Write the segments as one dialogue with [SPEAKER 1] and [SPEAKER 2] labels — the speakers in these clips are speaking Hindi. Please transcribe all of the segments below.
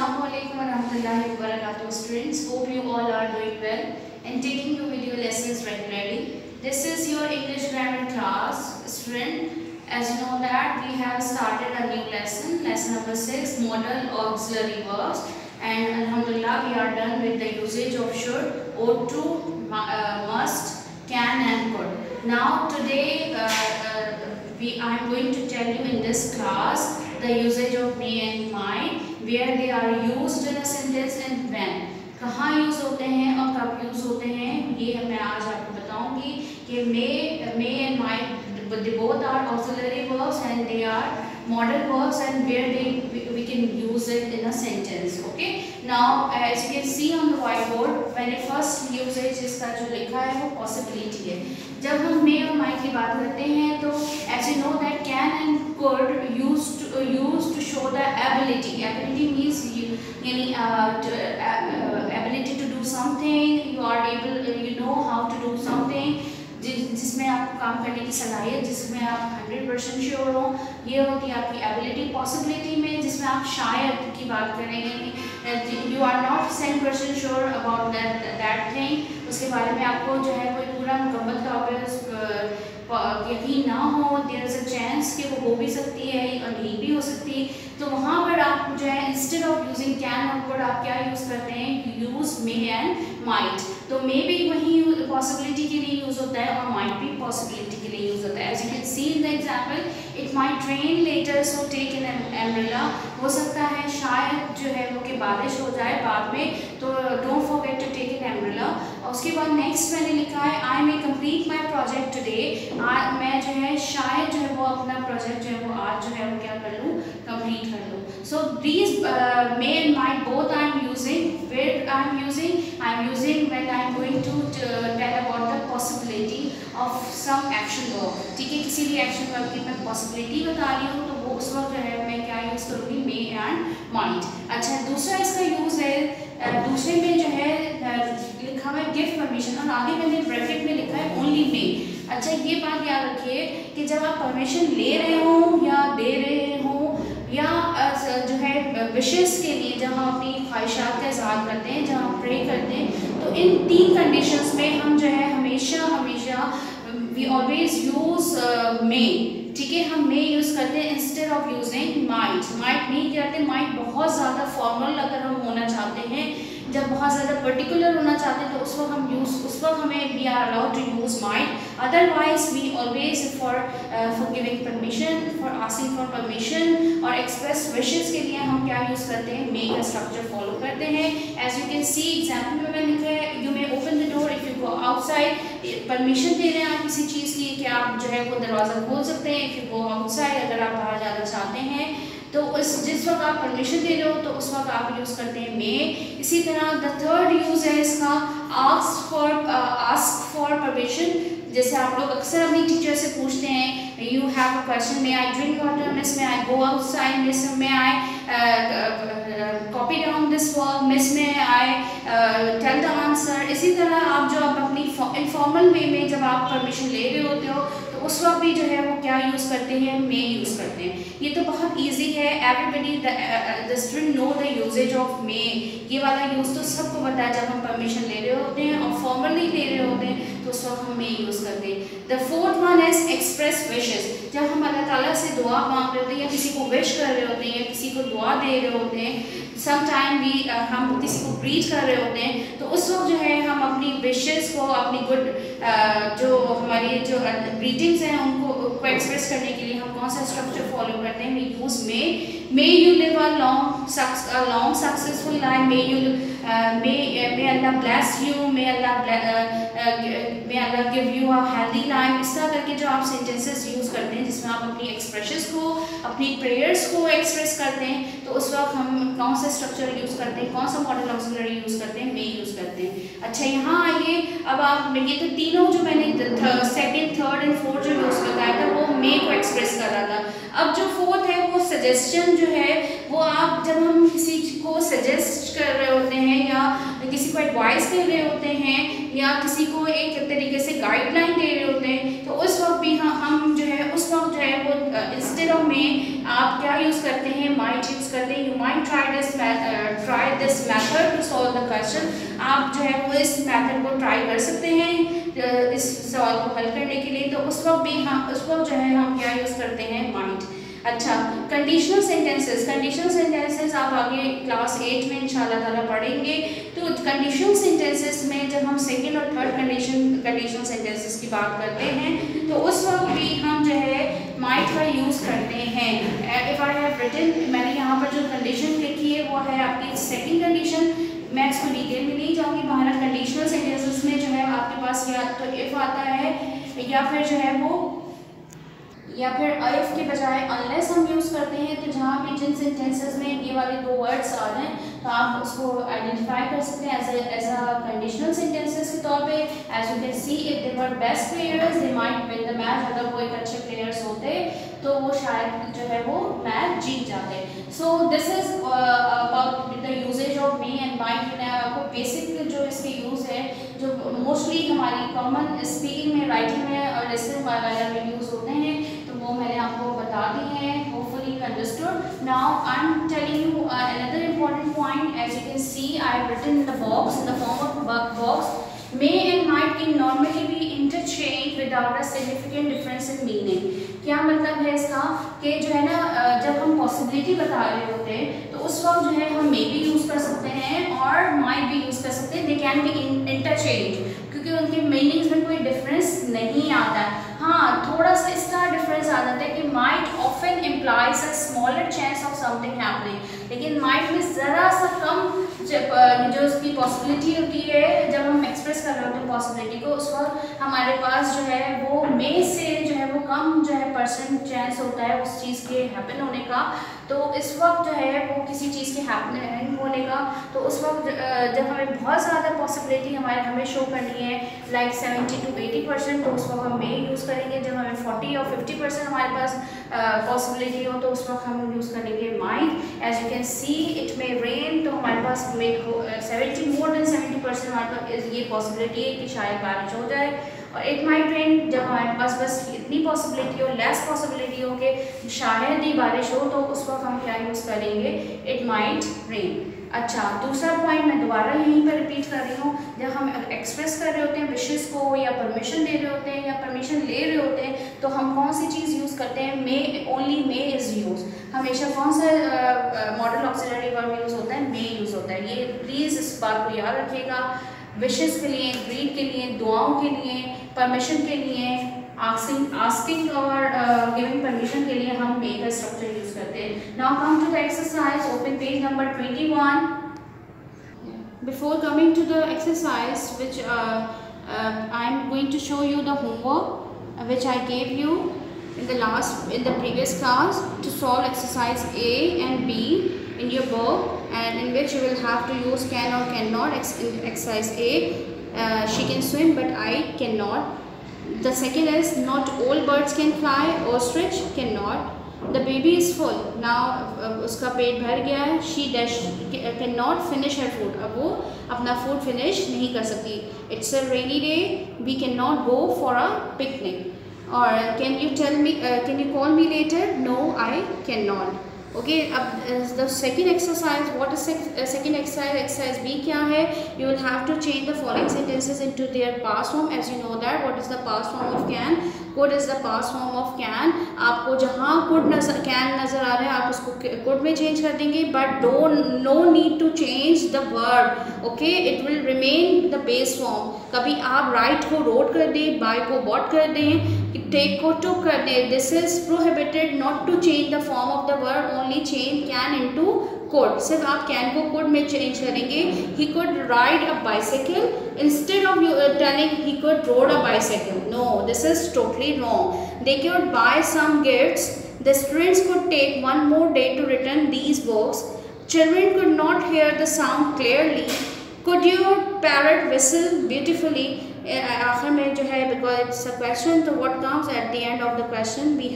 [SPEAKER 1] Assalamualaikum warahmatullahi wabarakatuh. Students, hope you all are doing well and taking your video lessons regularly. This is your English grammar class. Student, as you know that we have started a new lesson number 6, modal auxiliary verbs, and alhamdulillah we are done with the usage of should, ought to, must, can and could. Now today I am going to tell you in this class the usage of may and might, where they are used in a sentence and when. कहाँ यूज़ होते हैं और कब यूज़ होते हैं ये मैं आज आपको बताऊंगी कि may and might, they both are auxiliary verbs and they are modal verbs and where we can use it in a sentence. Okay, now as you can see on the whiteboard, मैंने first usage इसका जो लिखा है वो possibility है. जब हम may और might की बात करते हैं तो as you know that can and could used to show the ability. Ability means ability to do something. You are able, you know how to do something. जिसमें आपको काम करने की सलाहियत, जिसमें आप 100% श्योर हो, ये होती है आपकी एबिलिटी. पॉसिबिलिटी में जिसमें आप शायद की बात करेंगे, you are not 100% sure about that thing, उसके बारे में आपको जो है कोई पूरा मुकम्मल तौर पर यकीन ना हो, देयर इज अ चांस कि वो हो भी सकती है और नहीं भी हो सकती. तो वहाँ पर आप जो है इंस्टेड ऑफ यूजिंग कैन और कुड आप क्या यूज़ करते हैं, यूज मे एंड माइट. तो मे भी वही पॉसिबिलिटी के लिए यूज़ होता है और माइट भी पॉसिबिलिटी के लिए यूज़ होता है. As you can see in the example, it might rain later so take an umbrella. हो सकता है शायद जो है वो कि बारिश हो जाए बाद में, तो don't forget to take an umbrella. और उसके बाद नेक्स्ट मैंने लिखा है I may complete my project today. आज मैं जो है शायद जो है वो अपना प्रोजेक्ट जो है वो आज जो है वो क्या कर लूँ, कंप्लीट कर लूँ. So these may and might both I am using. Where I am using when I am going to tell about the possibility of some action verb. ठीक है, किसी भी एक्शन वर्ब की मैं पॉसिबिलिटी बता रही हूँ तो वो उस वक्त जो है मैं क्या यूज़ करूँगी, मे एंड माइट. अच्छा, दूसरा इसका यूज़ है, दूसरे में जो है लिखा हुआ है गिव परमिशन और आगे मैंने ब्रैकेट में लिखा है ओनली मे. अच्छा, ये बात याद रखिए कि जब आप परमिशन ले रहे हो या दे रहे हो या जो है विशेस के लिए जब हम अपनी ख्वाहिशात का इज़हार करते हैं, जब हम प्रे करते हैं, तो इन 3 कंडीशंस में हम जो है हमेशा वी ऑलवेज यूज़ मे. ठीक है, हम मे यूज़ करते हैं instead of using might. Might नहीं करते. माइट बहुत ज़्यादा फॉर्मल अगर हम होना चाहते हैं, जब बहुत ज़्यादा पर्टिकुलर होना चाहते हैं तो उस वक्त हमें we are allowed to use might. Otherwise we always for giving permission, for asking for permission और एक्सप्रेस विशेस के लिए हम क्या यूज़ करते हैं, मे का स्ट्रक्चर फॉलो करते हैं. As you can see example में मैंने लिखा है you may open the door if you go outside. Permission दे रहे हैं आप किसी चीज़ की कि आप जो है वो दरवाज़ा खोल सकते हैं. इफ़ यू गो आउटसाइड, अगर आप बाहर जाना चाहते हैं तो जिस वक्त आप परमिशन दे रहे हो तो उस वक्त आप यूज़ करते हैं मे. इसी तरह द थर्ड यूज़ है इसका आस्क फॉर परमिशन. जैसे आप लोग अक्सर अपनी टीचर से पूछते हैं, you have a question, may I drink water, miss may I go outside, miss may I copy down this work, miss may I tell the answer. इसी तरह आप जो आप अपनी इनफॉर्मल वे में जब आप परमिशन ले रहे होते हो तो उस वक्त भी जो है वो क्या यूज़ करते हैं, मे यूज़ करते हैं. ये तो बहुत ईजी है. Everybody the student know the usages of may. ये वाला यूज़ तो सबको पता है. जब हम परमिशन ले रहे होते हैं और फॉर्मली ले रहे होते हैं तो उस वक्त हम मे यूज़ करते हैं. The fourth one is express wishes. जब हम अल्लाह ताला से दुआ मांग रहे होते हैं या किसी को विश कर रहे होते हैं या किसी को दुआ दे रहे होते हैं, समटाइम भी हम किसी को ग्रीट कर रहे होते हैं, तो उस वक्त जो है हम अपनी विशेस को, अपनी गुड जो हमारी जो ग्रीटिंग्स हैं उनको एक्सप्रेस करने के लिए हम कौन सा स्ट्रक्चर फॉलो करते हैं, we use may. May you live a long successful life. May Allah bless you. May Allah give you a healthy life. इस तरह करके जो आप सेंटेंसेस यूज़ करते हैं जिसमें आप अपनी एक्सप्रेशंस को, अपनी प्रेयर्स को एक्सप्रेस करते हैं, तो उस वक्त हम कौन सा स्ट्रक्चर यूज़ करते हैं, कौन सा मॉडल ऑक्सिलरी यूज़ करते हैं, मे यूज़ करते हैं. अच्छा, यहाँ आइए. अब आप ये तो तीनों जो मैंने सेकंड, थर्ड एंड फोर्थ जो यूज़ बताया था वो मे को एक्सप्रेस कर रहा था. अब जो फोर्थ है वो सजेशन जो है वो आप जब हम किसी को सजेस्ट कर रहे होते हैं या किसी को एडवाइस दे रहे होते हैं या किसी को एक तरीके से गाइडलाइन दे रहे होते हैं, तो उस वक्त भी हम जो है उस वक्त जो है वो इंस्टेड ऑफ मे आप क्या यूज़ करते हैं, माइट यूज़ यूज़ करते हैं। You might try this method to solve the question. आप जो है वो इस मेथड को ट्राई कर सकते हैं इस सवाल को हल करने के लिए। तो उस वक्त जो है हम क्या यूज़ करते हैं, माइट। अच्छा, कंडीशनल सेंटेंसेस आप आगे क्लास 8 में इंशाल्लाह ताला पढ़ेंगे। तो कंडीशनल सेंटेंसेस में जब हम सेकंड और थर्ड कंडीशनल सेंटेंसेस की बात करते हैं तो उस वक्त भी हम जो है माइट का यूज़ करते हैं। इफ़ आई हैव रिटन, मैंने यहाँ पर जो कंडीशन लिखी है वो है आपकी सेकेंड कंडीशन। मैं इसको डिटेल में नहीं जाऊँगी। बाहर कंडीशनल सेंटेंसेस में जो है आपके पास या तो इफ़ आता है या फिर जो है वो या फिर इफ के बजाय अनलेस हम यूज़ करते हैं। तो जहाँ भी जिन सेंटेंसेस में ये वाले दो वर्ड्स आ रहे हैं तो आप उसको आइडेंटिफाई कर सकते हैं एज अ कंडीशनल सेंटेंसेस के तौर पे। As you can see, if they were best players they might win the match. अगर वो एक अच्छे प्लेयर्स होते तो वो शायद जो है वो मैच जीत जाते। So this is about the usages of may and might. मैंने आपको बेसिक जो इसके यूज़ है जो मोस्टली हमारी कॉमन स्पीकिंग में, राइटिंग में और लिसनिंग वगैरह में यूज़ होते हैं, तो वो मैंने आपको बता दी हैं। Hopefully you understood. Now I am telling you another important point. As you can see, I have written in the box in the form of a box. May and might can normally be interchanged without a significant difference in meaning. क्या मतलब है इसका कि जो है ना जब हम पॉसिबिलिटी बता रहे होते हैं तो उस वक्त जो है हम मे भी यूज़ कर सकते हैं और माइट भी यूज़ कर सकते हैं। दे कैन बी इंटरचेंज क्योंकि उनके मीनिंग्स में कोई डिफरेंस नहीं आता। हाँ, थोड़ा सा इसका डिफरेंस आ जाता है कि might often implies a smaller chance of something happening, लेकिन माइट में ज़रा सा कम जो उसकी पॉसिबिलिटी होती है जब हम एक्सप्रेस कर रहे होते हैं पॉसिबिलिटी को, उस वक्त हमारे पास जो है वो मे से जो है वो कम जो है % चांस होता है उस चीज़ के हैपन होने का। तो इस वक्त जो है वो किसी चीज़ के हैपनिंग होने का, तो उस वक्त जब हमें बहुत ज़्यादा पॉसिबिलिटी हमें शो करनी है लाइक 70 to 80%, तो उस वक्त हम मे यूज़ करेंगे। जब हमें 40 और 50% हमारे पास पॉसिबिलिटी हो तो उस वक्त हम यूज़ करेंगे might. As you can see it may rain, तो हमारे पास मे 70 मोर देन 70% हमारे पास ये पॉसिबिलिटी है कि शायद बारिश हो जाए। और इट माइट रेन जब हमारे पास बस इतनी पॉसिबिलिटी हो, लेस पॉसिबिलिटी हो कि शायद ही बारिश हो, तो उस वक्त हम क्या यूज़ करेंगे, इट माइट रेन। अच्छा, दूसरा पॉइंट मैं दोबारा यहीं पर रिपीट कर रही हूँ। जब हम एक्सप्रेस कर रहे होते हैं विशेस को या परमिशन दे रहे होते हैं या परमिशन ले रहे होते हैं तो हम कौन सी चीज़ यूज़ करते हैं, मे, ओनली मे इज़ यूज। हमेशा कौन सा मॉडल ऑक्सिलरी वर्ब यूज़ होता है, मे यूज़ होता है। ये प्लीज़ इस बात को याद रखिएगा। विशेस के लिए, ग्रीड के लिए, दुआओं के लिए, परमिशन के लिए, आस्किंग और गिविंग परमिशन के लिए हम मे का स्ट्रक्चर यूज़ करते हैं। Now come to the exercise, open page number 21। Before coming to the exercise, which I am going to show you the homework which I gave you in the previous class to solve exercise A and B in your book, and in which you will have to use can or cannot. Exercise A, she can swim but I cannot. The second is not all birds can fly, ostrich cannot. The baby is full, now उसका पेट भर गया है। She cannot finish her food, अब वो अपना फूड फिनिश नहीं कर सकती। It's a rainy day, we cannot go for a picnic. और can you call me later? No, I cannot. Okay, अब the second exercise, what is second exercise, exercise B क्या है, you will have to change the following sentences into their past form. As you know that what is the past form of can, could is the past form of can. आपको जहाँ कुड कैन नजर आ रहा है आप उसको कुड में चेंज कर देंगे, but no need to change the verb, okay, it will remain the base form. कभी आप राइट को रोड कर दें, बाय को बॉट कर दें, टेक को टुक कर दें, this is prohibited not to change the form of the verb, only change can into could. सिर्फ आप कैन को कुड में चेंज करेंगे। He could ride a bicycle instead of telling he could rode a bicycle, no, this is totally wrong. They could buy some gifts, the students could take one more day to return these books, children could not hear the sound clearly, could your parrot whistle beautifully. आखिर में जो है बिकॉज इट्स अ क्वेश्चन, तो what comes at the end of the question we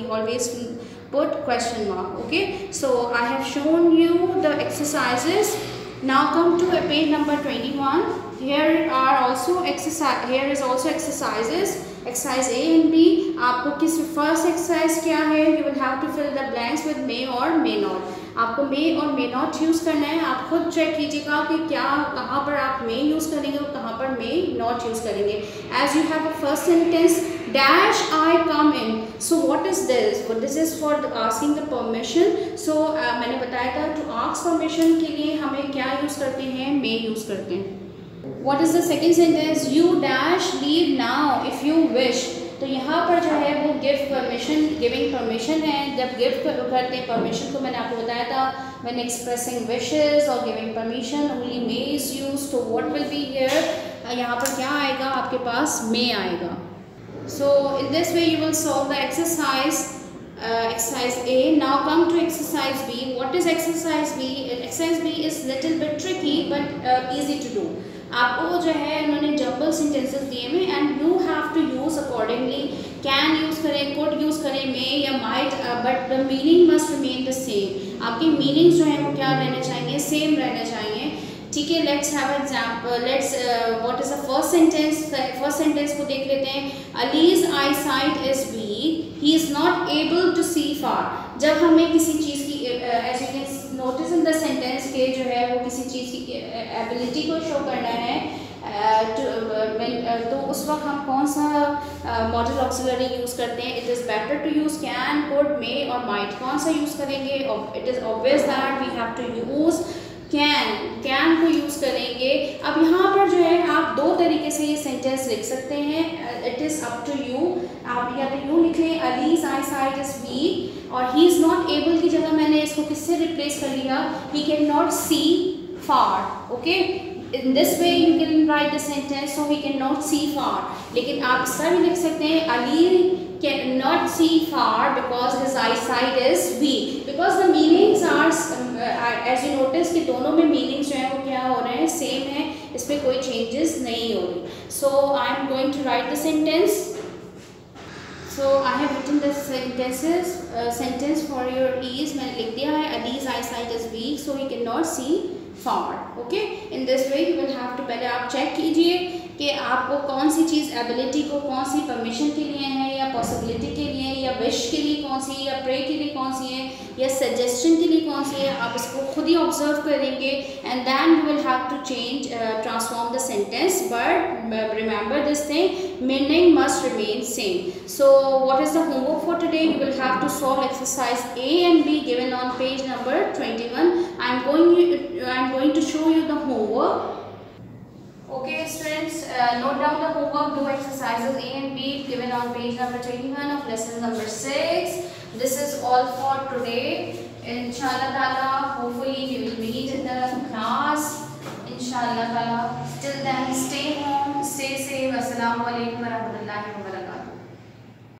[SPEAKER 1] always put question mark, okay. So I have shown you the exercises. Now come to page number 21. Here is also exercises, exercise A and B. आपको किस फर्स्ट एक्सरसाइज क्या है, you will have to fill the blanks with may or may not. आपको मे और मे नॉट यूज़ करना है। आप खुद चेक कीजिएगा कि क्या कहाँ पर आप मे यूज़ करेंगे और कहाँ पर मे नॉट यूज़ करेंगे। As you have a first sentence dash I come in, so what is this, this is for asking the permission. सो मैंने बताया था टू आस्क परमिशन के लिए हमें क्या यूज़ करते हैं, मे यूज़ करते हैं। What is the second sentence? You dash leave now if you wish. तो यहाँ पर जो है वो गिव परमिशन, गिविंग परमिशन है। जब गिव करते हैं परमिशन को मैंने आपको बताया था when expressing wishes और giving permission only may is used. So what will be here? यहाँ पर क्या आएगा आपके पास, may आएगा। So in this way you will solve the exercise. Exercise A. Now come to exercise B. What is exercise B? Exercise B is little bit tricky but easy to do. आपको जो है उन्होंने जम्बल सेंटेंसेस दिए हुए and you have to use accordingly. Can use करें, कुड यूज़ करें, मे या might, but the meaning must remain the same. आपके मीनिंग्स जो हैं वो क्या रहने चाहिए, सेम रहने चाहिए। ठीक है, let's have example. Let's what is the first sentence. First sentence को देख लेते हैं। Ali's eye sight is weak, he is not able to see far. जब हमें किसी चीज़ की as you can notice in the sentence के जो है वो किसी चीज़ की एबिलिटी को शो करना है तो उस वक्त हम कौन सा मॉडल ऑक्सिलरी यूज़ करते हैं। It is better to use can, could, may और माइट। कौन सा यूज़ करेंगे? It is obvious that we have to use can को यूज़ करेंगे। अब यहाँ पर जो है आप दो तरीके से ये सेंटेंस लिख सकते हैं। It is up to you. आप या तो यूँ लिख लें Ali's eye sight is weak, और ही इज़ नॉट एबल की जगह मैंने इसको किससे रिप्लेस कर लिया, he can not see far. Okay, in this way you can write the sentence, so he cannot see far. लेकिन आप इस तरह भी लिख सकते हैं Ali cannot see far because his eyesight is weak. Because the meanings are as you notice कि दोनों में meanings जो हैं वो क्या हो रहे हैं, same है, इस पर कोई changes नहीं हो रही। So I am going to write the sentence. So I have written the sentence for your ease. मैंने लिख दिया है Ali's eyesight is weak, so he cannot see far. Okay, in this way you will have to, पहले आप चेक कीजिए कि आपको कौन सी चीज़ एबिलिटी को कौन सी परमिशन के लिए है, या पॉसिबिलिटी के लिए, या विश के लिए कौन सी, या प्रे के लिए कौन सी है, या सजेशन के लिए कौन सी है। आप इसको खुद ही ऑब्जर्व करेंगे and then you will have to change transform the sentence, but remember this thing, meaning must remain same. So what is the homework for today? You will have to solve exercise A and B given on page number 21. I am going to show you the homework. Okay students, note down the homework. Do exercises A and B given on page number 21 of lesson number 6. This is all for today. Inshallah Taala, hopefully we will meet in the class. Inshallah Taala. Till then, stay home, stay safe. Assalamu alaikum warahmatullahi wabarakatuh.